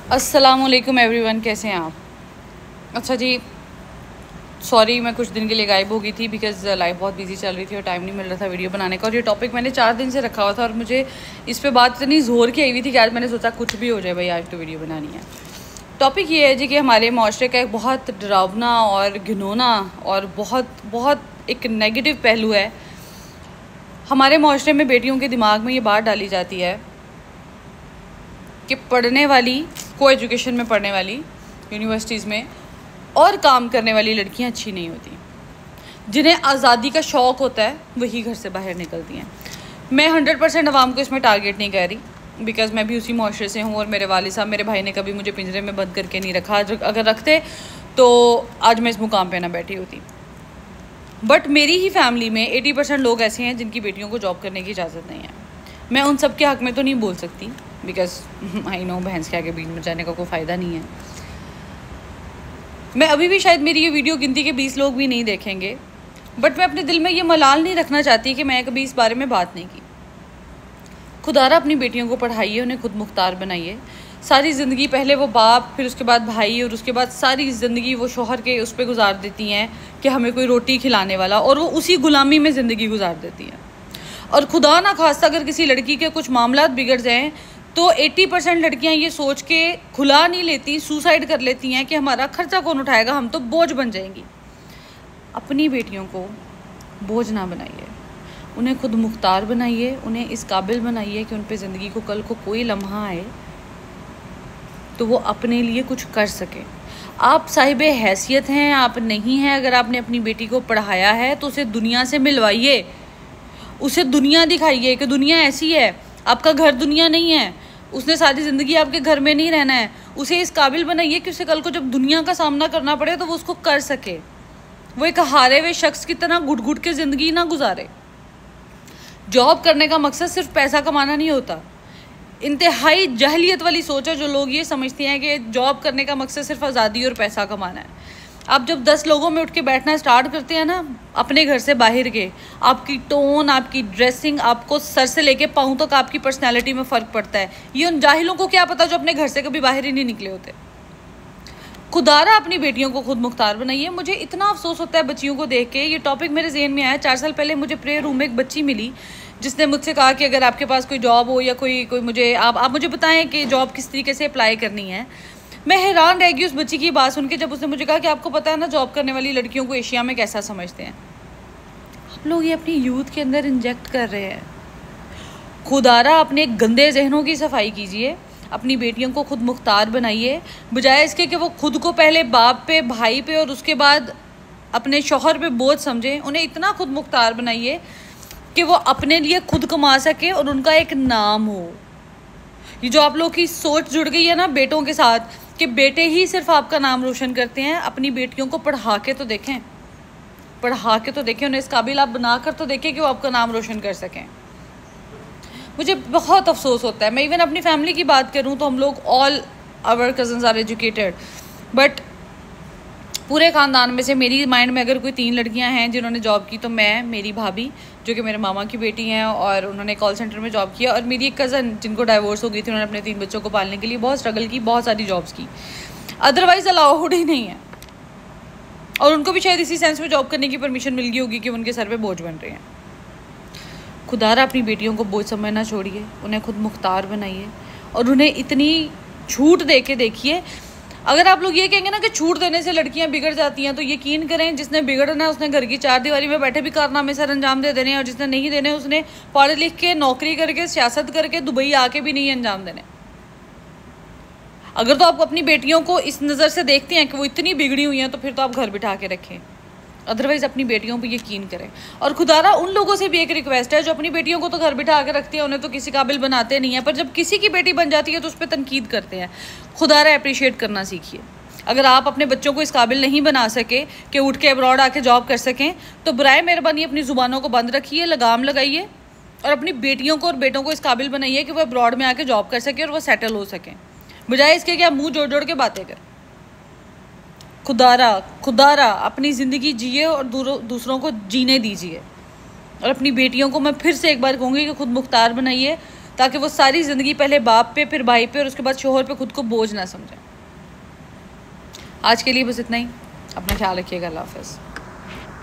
अस्सलामुअलैकुम एवरीवन, कैसे हैं आप? अच्छा जी, सॉरी मैं कुछ दिन के लिए गायब हो गई थी बिकॉज़ लाइफ बहुत बिजी चल रही थी और टाइम नहीं मिल रहा था वीडियो बनाने का। और ये टॉपिक मैंने 4 दिन से रखा हुआ था और मुझे इस पे बात इतनी ज़ोर की आई हुई थी कि आज मैंने सोचा कुछ भी हो जाए भाई, आज तो वीडियो बनानी है। टॉपिक ये है जी कि हमारे माशरे का एक बहुत डरावना और घिनौना और बहुत एक नेगेटिव पहलू है। हमारे माशरे में बेटियों के दिमाग में ये बात डाली जाती है कि पढ़ने वाली, को एजुकेशन में पढ़ने वाली, यूनिवर्सिटीज़ में और काम करने वाली लड़कियां अच्छी नहीं होती। जिन्हें आज़ादी का शौक़ होता है वही घर से बाहर निकलती हैं। मैं 100% अवाम को इसमें टारगेट नहीं कर रही बिकॉज़ मैं भी उसी माशरे से हूँ और मेरे वालिद साहब, मेरे भाई ने कभी मुझे पिंजरे में बंद करके नहीं रखा। अगर रखते तो आज मैं इस मुकाम पे ना बैठी होती। बट मेरी ही फैमिली में 80% लोग ऐसे हैं जिनकी बेटियों को जॉब करने की इजाज़त नहीं है। मैं उन सब के हक़ में तो नहीं बोल सकती बिकॉज आई नो भैंस के आगे बीच में जाने का कोई फ़ायदा नहीं है। मैं अभी भी शायद मेरी ये वीडियो गिनती के 20 लोग भी नहीं देखेंगे, बट मैं अपने दिल में ये मलाल नहीं रखना चाहती कि मैं कभी इस बारे में बात नहीं की। खुदारा अपनी बेटियों को पढ़ाइए, उन्हें खुद मुख्तार बनाइए। सारी ज़िंदगी पहले वो बाप, फिर उसके बाद भाई और उसके बाद सारी ज़िंदगी वो शोहर के उस पर गुजार देती हैं कि हमें कोई रोटी खिलाने वाला, और वो उसी गुलामी में ज़िंदगी गुजार देती हैं। और खुदा ना खास्ता अगर किसी लड़की के कुछ मामलात बिगड़ जाएँ तो 80% लड़कियां ये सोच के खुला नहीं लेती, सुसाइड कर लेती हैं कि हमारा खर्चा कौन उठाएगा, हम तो बोझ बन जाएंगी। अपनी बेटियों को बोझ ना बनाइए, उन्हें खुद मुख्तार बनाइए, उन्हें इस काबिल बनाइए कि उन पे ज़िंदगी को कल को कोई लम्हा आए तो वो अपने लिए कुछ कर सके। आप साहिबे हैसियत हैं, आप नहीं हैं। अगर आपने अपनी बेटी को पढ़ाया है तो उसे दुनिया से मिलवाइए, उसे दुनिया दिखाइए कि दुनिया ऐसी है, आपका घर दुनिया नहीं है। उसने सारी ज़िंदगी आपके घर में नहीं रहना है। उसे इस काबिल बनाइए कि उसे कल को जब दुनिया का सामना करना पड़े तो वो उसको कर सके। वो एक हारे हुए शख्स की तरह घुट घुट के ज़िंदगी ना गुजारे। जॉब करने का मकसद सिर्फ पैसा कमाना नहीं होता। इंतहाई जहलियत वाली सोच है जो लोग ये समझते हैं कि जॉब करने का मकसद सिर्फ आज़ादी और पैसा कमाना है। आप जब 10 लोगों में उठ के बैठना स्टार्ट करते हैं ना अपने घर से बाहर के, आपकी टोन, आपकी ड्रेसिंग, आपको सर से लेके पाँव तक आपकी पर्सनैलिटी में फ़र्क पड़ता है। ये उन जाहिलों को क्या पता जो अपने घर से कभी बाहर ही नहीं निकले होते। खुदारा अपनी बेटियों को खुद मुख्तार बनाइए। मुझे इतना अफसोस होता है बच्चियों को देख के। ये टॉपिक मेरे ज़हन में आया 4 साल पहले। मुझे प्रेयर रूम में एक बच्ची मिली जिसने मुझसे कहा कि अगर आपके पास कोई जॉब हो या कोई मुझे आप मुझे बताएं कि जॉब किस तरीके से अप्लाई करनी है। मैं हैरान रह गई उस बच्ची की बात सुन के जब उसने मुझे कहा कि आपको पता है ना जॉब करने वाली लड़कियों को एशिया में कैसा समझते हैं। आप लोग ये अपनी यूथ के अंदर इंजेक्ट कर रहे हैं। खुदारा अपने गंदे जहनों की सफाई कीजिए, अपनी बेटियों को खुद मुख्तार बनाइए, बजाय इसके कि वो खुद को पहले बाप पे, भाई पे और उसके बाद अपने शौहर पे बोझ समझें। उन्हें इतना खुद मुख्तार बनाइए कि वो अपने लिए खुद कमा सके और उनका एक नाम हो। ये जो आप लोग की सोच जुड़ गई है ना बेटों के साथ कि बेटे ही सिर्फ आपका नाम रोशन करते हैं, अपनी बेटियों को पढ़ा के तो देखें, पढ़ा के तो देखें, उन्हें इस काबिल आप बनाकर तो देखें कि वो आपका नाम रोशन कर सकें। मुझे बहुत अफसोस होता है। मैं इवन अपनी फैमिली की बात करूं तो हम लोग all our cousins are educated, but पूरे ख़ानदान में से मेरी माइंड में अगर कोई 3 लड़कियां हैं जिन्होंने जॉब की तो मैं, मेरी भाभी जो कि मेरे मामा की बेटी हैं और उन्होंने कॉल सेंटर में जॉब किया, और मेरी एक कज़न जिनको डाइवोर्स हो गई थी, उन्होंने अपने 3 बच्चों को पालने के लिए बहुत स्ट्रगल की, बहुत सारी जॉब्स की। अदरवाइज़ अलाउड ही नहीं है। और उनको भी शायद इसी सेंस में जॉब करने की परमिशन मिल गई होगी कि उनके सर पे बोझ बन रहे हैं। खुदारा अपनी बेटियों को बोझ समझना छोड़िए, उन्हें खुद मुख्तार बनाइए और उन्हें इतनी छूट दे के देखिए। अगर आप लोग ये कहेंगे ना कि छूट देने से लड़कियां बिगड़ जाती हैं, तो यकीन करें जिसने बिगड़ना है उसने घर की 4 दीवारी में बैठे भी कारनामे सर अंजाम दे देने, और जिसने नहीं देने उसने पढ़ लिख के, नौकरी करके, सियासत करके, दुबई आके भी नहीं अंजाम देने। अगर तो आप अपनी बेटियों को इस नज़र से देखते हैं कि वो इतनी बिगड़ी हुई हैं तो फिर तो आप घर बिठा के रखें, अदरवाइज़ अपनी बेटियों पर यकीन करें। और खुदारा उन लोगों से भी एक रिक्वेस्ट है जो अपनी बेटियों को तो घर बिठा के रखती है, उन्हें तो किसी काबिल बनाते नहीं है, पर जब किसी की बेटी बन जाती है तो उस पर तनकीद करते हैं। खुदारा अप्रिशिएट करना सीखिए। अगर आप अपने बच्चों को इस काबिल नहीं बना सके कि उठ के अब्रॉड आके जॉब कर सकें तो बराए मेहरबानी अपनी ज़ुबानों को बंद रखिए, लगाम लगाइए और अपनी बेटियों को और बेटों को इस काबिल बनाइए कि वो अब्रॉड में आके जॉब कर सकें और वो सेटल हो सकें, बजाय इसके कि आप मुँह जोड़ जोड़ के बातें करें। खुदारा अपनी ज़िंदगी जिए और दूसरों को जीने दीजिए। और अपनी बेटियों को मैं फिर से एक बार कहूँगी कि खुद मुख्तार बनाइए, ताकि वो सारी ज़िंदगी पहले बाप पे, फिर भाई पे और उसके बाद शोहर पे खुद को बोझ ना समझें। आज के लिए बस इतना ही। अपना ख्याल रखिएगा। अल्लाह हाफ़िज़।